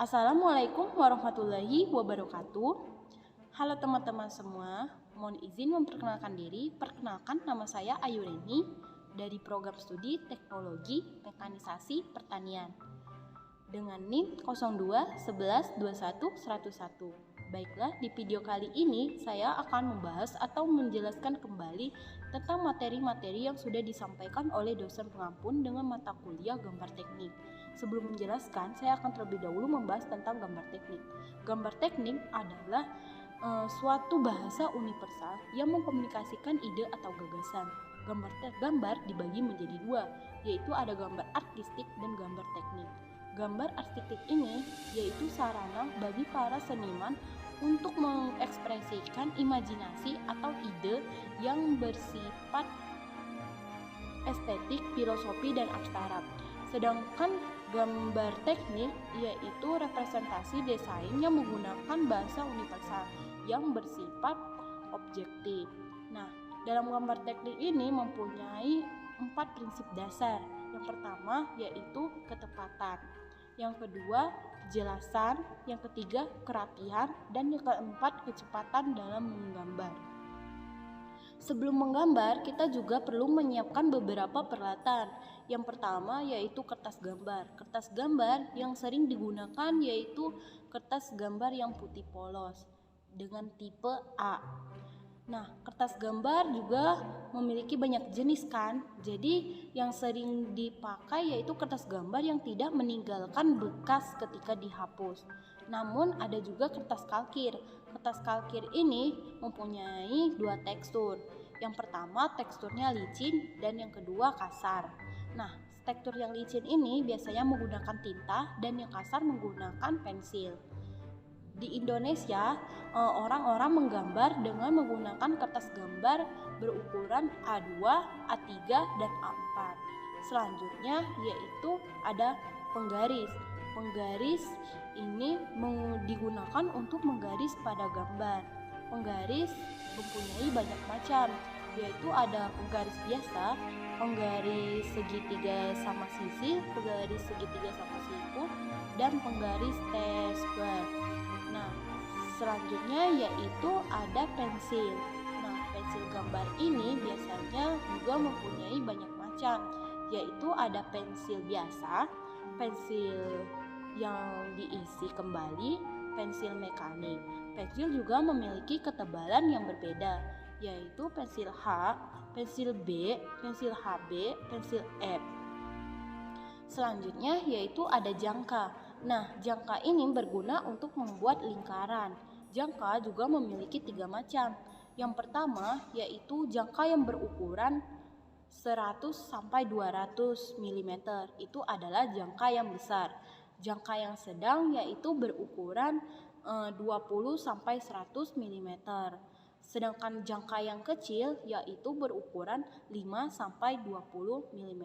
Assalamualaikum warahmatullahi wabarakatuh. Halo teman-teman semua, mohon izin memperkenalkan diri. Perkenalkan, nama saya Ayu Reni dari program studi Teknologi Mekanisasi Pertanian dengan NIM 02 11 21 101. Baiklah, di video kali ini saya akan membahas atau menjelaskan kembali tentang materi-materi yang sudah disampaikan oleh dosen pengampun dengan mata kuliah gambar teknik. Sebelum menjelaskan, saya akan terlebih dahulu membahas tentang gambar teknik. Gambar teknik adalah suatu bahasa universal yang mengkomunikasikan ide atau gagasan. Gambar dibagi menjadi dua, yaitu ada gambar artistik dan gambar teknik. Gambar artistik ini yaitu sarana bagi para seniman untuk mengekspresikan imajinasi atau ide yang bersifat estetik, filosofi, dan abstrak. Sedangkan gambar teknik yaitu representasi desain yang menggunakan bahasa universal yang bersifat objektif. Nah, dalam gambar teknik ini mempunyai 4 prinsip dasar. Yang pertama yaitu ketepatan, yang kedua kejelasan, yang ketiga kerapihan, dan yang keempat kecepatan dalam menggambar. Sebelum menggambar, kita juga perlu menyiapkan beberapa peralatan. Yang pertama yaitu kertas gambar. Kertas gambar yang sering digunakan yaitu kertas gambar yang putih polos dengan tipe A. Nah, kertas gambar juga memiliki banyak jenis kan. Jadi yang sering dipakai yaitu kertas gambar yang tidak meninggalkan bekas ketika dihapus. Namun ada juga kertas kalkir. Kertas kalkir ini mempunyai 2 tekstur. Yang pertama teksturnya licin dan yang kedua kasar. Nah, tekstur yang licin ini biasanya menggunakan tinta dan yang kasar menggunakan pensil. Di Indonesia, orang-orang menggambar dengan menggunakan kertas gambar berukuran A2, A3, dan A4. Selanjutnya yaitu ada penggaris. Penggaris ini digunakan untuk menggaris pada gambar. Penggaris mempunyai banyak macam, yaitu ada penggaris biasa, penggaris segitiga sama sisi, penggaris segitiga sama siku, dan penggaris T-square. Nah, selanjutnya yaitu ada pensil. Nah, pensil gambar ini biasanya juga mempunyai banyak macam, yaitu ada pensil biasa, pensil yang diisi kembali, pensil mekanik. Pensil juga memiliki ketebalan yang berbeda, yaitu pensil H, pensil B, pensil HB, pensil F. Selanjutnya yaitu ada jangka. Nah, jangka ini berguna untuk membuat lingkaran. Jangka juga memiliki 3 macam. Yang pertama yaitu jangka yang berukuran 100 sampai 200 mm. Itu adalah jangka yang besar. Jangka yang sedang yaitu berukuran 20 sampai 100 mm. Sedangkan jangka yang kecil yaitu berukuran 5 sampai 20 mm.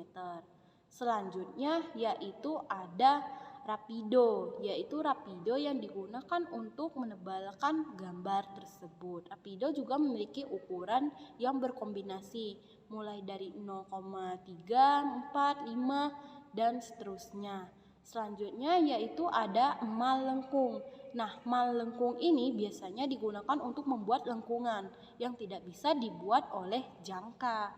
Selanjutnya yaitu ada rapido, yaitu rapido yang digunakan untuk menebalkan gambar tersebut. Rapido juga memiliki ukuran yang berkombinasi, mulai dari 0,3, 4, 5, dan seterusnya. Selanjutnya yaitu ada emal lengkung. Nah, emal lengkung ini biasanya digunakan untuk membuat lengkungan yang tidak bisa dibuat oleh jangka.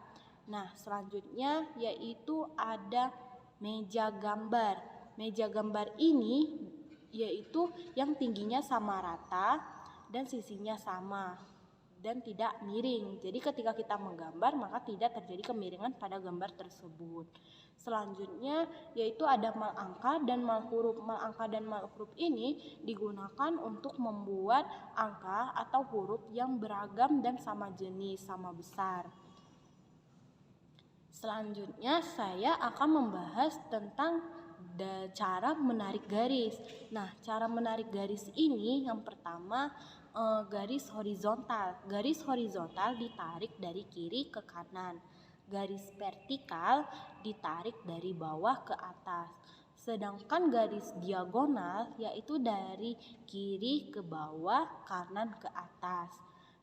Nah, selanjutnya yaitu ada meja gambar. Meja gambar ini yaitu yang tingginya sama rata dan sisinya sama dan tidak miring. Jadi ketika kita menggambar maka tidak terjadi kemiringan pada gambar tersebut. Selanjutnya yaitu ada mal angka dan mal huruf. Mal angka dan mal huruf ini digunakan untuk membuat angka atau huruf yang beragam dan sama jenis, sama besar. Selanjutnya saya akan membahas tentang cara menarik garis. Nah, cara menarik garis ini yang pertama garis horizontal. Garis horizontal ditarik dari kiri ke kanan. Garis vertikal ditarik dari bawah ke atas. Sedangkan garis diagonal yaitu dari kiri ke bawah, kanan ke atas.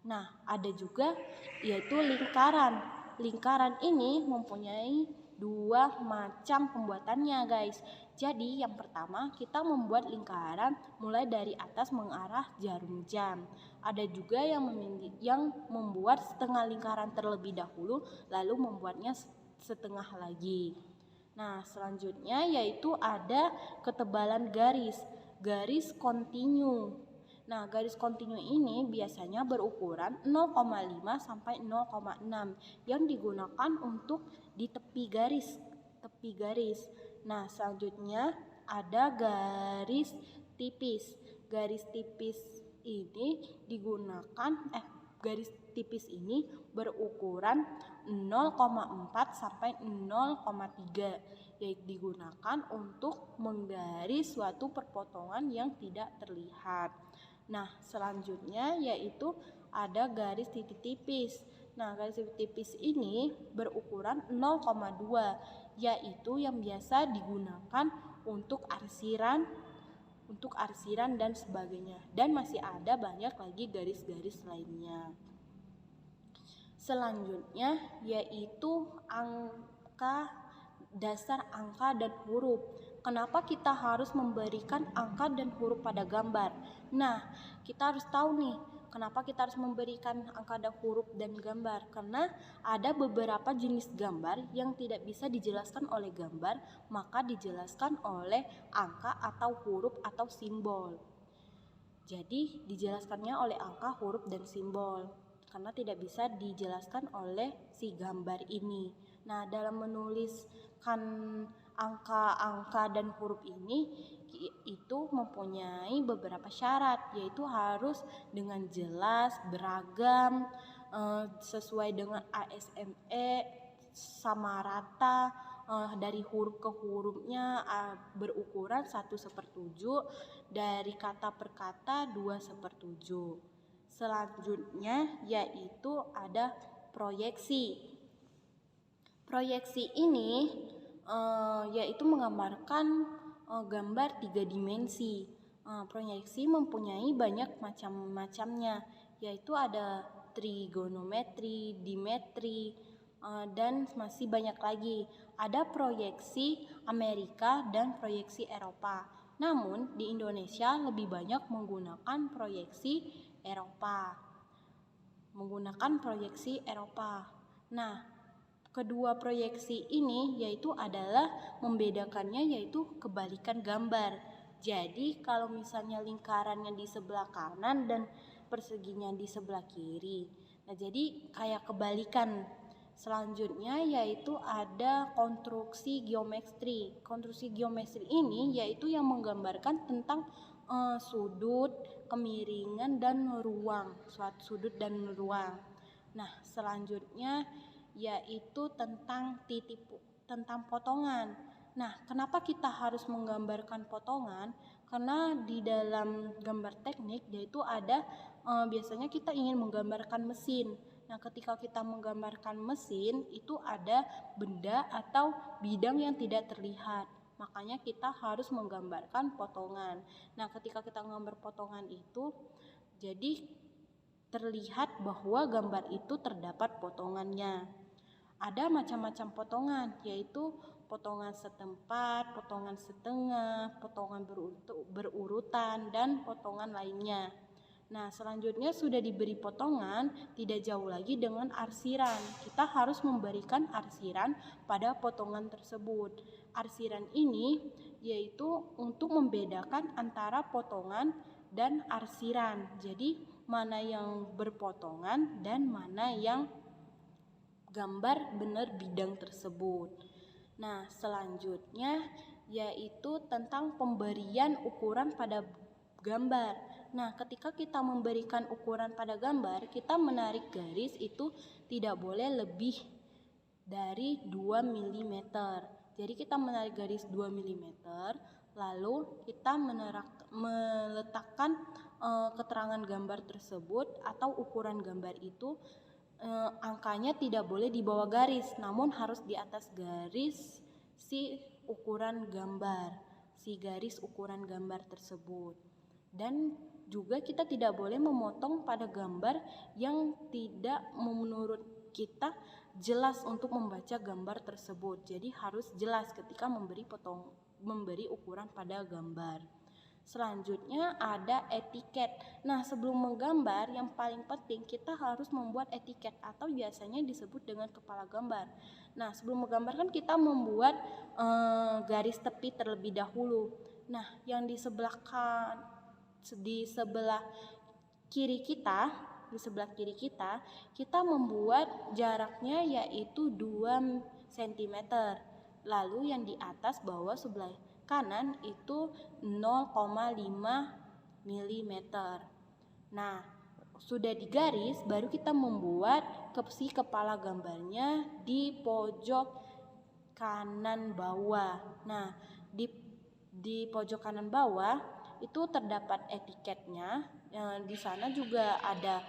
Nah, ada juga yaitu lingkaran. Lingkaran ini mempunyai 2 macam pembuatannya, guys. Jadi yang pertama kita membuat lingkaran mulai dari atas mengarah jarum jam. Ada juga yang membuat setengah lingkaran terlebih dahulu lalu membuatnya setengah lagi. Nah, selanjutnya yaitu ada ketebalan garis kontinu. Nah, garis kontinu ini biasanya berukuran 0,5 sampai 0,6 yang digunakan untuk di tepi garis. Nah, selanjutnya ada garis tipis. Garis tipis ini garis tipis ini berukuran 0,4 sampai 0,3 yaitu digunakan untuk menggaris suatu perpotongan yang tidak terlihat. Nah, selanjutnya yaitu ada garis titik tipis. Nah, garis titik tipis ini berukuran 0,2 yaitu yang biasa digunakan untuk arsiran dan sebagainya. Dan masih ada banyak lagi garis-garis lainnya. Selanjutnya yaitu dasar angka dan huruf. Kenapa kita harus memberikan angka dan huruf pada gambar? Nah, kita harus tahu nih, kenapa kita harus memberikan angka dan huruf dan gambar? Karena ada beberapa jenis gambar yang tidak bisa dijelaskan oleh gambar, maka dijelaskan oleh angka atau huruf atau simbol. Jadi, dijelaskannya oleh angka, huruf, dan simbol karena tidak bisa dijelaskan oleh si gambar ini. Nah, dalam menuliskan angka-angka dan huruf ini itu mempunyai beberapa syarat, yaitu harus dengan jelas, beragam, sesuai dengan ASME, sama rata, dari huruf ke hurufnya berukuran 1/7, dari kata per kata 2/7. Selanjutnya yaitu ada proyeksi. Proyeksi ini yaitu menggambarkan gambar 3 dimensi. Proyeksi mempunyai banyak macam-macamnya, yaitu ada trigonometri, dimetri, dan masih banyak lagi. Ada proyeksi Amerika dan proyeksi Eropa. Namun di Indonesia lebih banyak menggunakan proyeksi Eropa. Nah, kedua proyeksi ini yaitu adalah membedakannya yaitu kebalikan gambar. Jadi kalau misalnya lingkarannya di sebelah kanan dan perseginya di sebelah kiri. Nah, jadi kayak kebalikan. Selanjutnya yaitu ada konstruksi geometri. Konstruksi geometri ini yaitu yang menggambarkan tentang sudut, kemiringan, dan ruang, suatu sudut dan ruang. Nah, selanjutnya yaitu tentang potongan. Nah, kenapa kita harus menggambarkan potongan? Karena di dalam gambar teknik yaitu ada biasanya kita ingin menggambarkan mesin. Nah, ketika kita menggambarkan mesin itu ada benda atau bidang yang tidak terlihat. Makanya kita harus menggambarkan potongan. Nah, ketika kita menggambar potongan itu jadi terlihat bahwa gambar itu terdapat potongannya. Ada macam-macam potongan, yaitu potongan setempat, potongan setengah, potongan berurutan, dan potongan lainnya. Nah, selanjutnya sudah diberi potongan, tidak jauh lagi dengan arsiran. Kita harus memberikan arsiran pada potongan tersebut. Arsiran ini yaitu untuk membedakan antara potongan dan arsiran. Jadi, mana yang berpotongan dan mana yang gambar benar bidang tersebut. Nah, selanjutnya yaitu tentang pemberian ukuran pada gambar. Nah, ketika kita memberikan ukuran pada gambar, kita menarik garis itu tidak boleh lebih dari 2 mm. Jadi kita menarik garis 2 mm, lalu kita meletakkan keterangan gambar tersebut atau ukuran gambar itu, angkanya tidak boleh di bawah garis, namun harus di atas garis si garis ukuran gambar tersebut. Dan juga kita tidak boleh memotong pada gambar yang tidak menurut kita jelas untuk membaca gambar tersebut. Jadi harus jelas ketika memberi memberi ukuran pada gambar. Selanjutnya ada etiket. Nah, sebelum menggambar yang paling penting kita harus membuat etiket atau biasanya disebut dengan kepala gambar. Nah, sebelum menggambar kan kita membuat garis tepi terlebih dahulu. Nah, yang di sebelah kiri kita, kita membuat jaraknya yaitu 2 cm. Lalu yang di atas bawah sebelah kanan itu 0,5 mm. Nah, sudah digaris baru kita membuat si kepala gambarnya di pojok kanan bawah. Nah, di pojok kanan bawah itu terdapat etiketnya. Di sana juga ada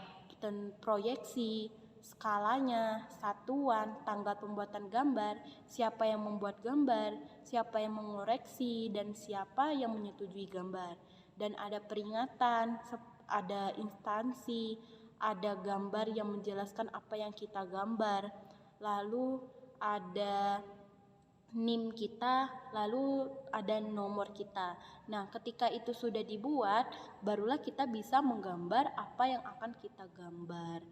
proyeksi, skalanya, satuan, tanggal pembuatan gambar, siapa yang membuat gambar, siapa yang mengoreksi, dan siapa yang menyetujui gambar. Dan ada peringatan, ada instansi, ada gambar yang menjelaskan apa yang kita gambar. Lalu ada NIM kita, lalu ada nomor kita. Nah, ketika itu sudah dibuat, barulah kita bisa menggambar apa yang akan kita gambar.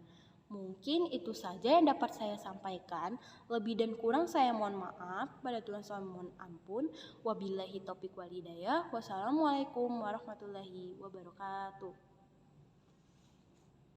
Mungkin itu saja yang dapat saya sampaikan. Lebih dan kurang saya mohon maaf. Pada Tuhan saya mohon ampun. Wabillahi taufiq wal hidayah. Wassalamualaikum warahmatullahi wabarakatuh.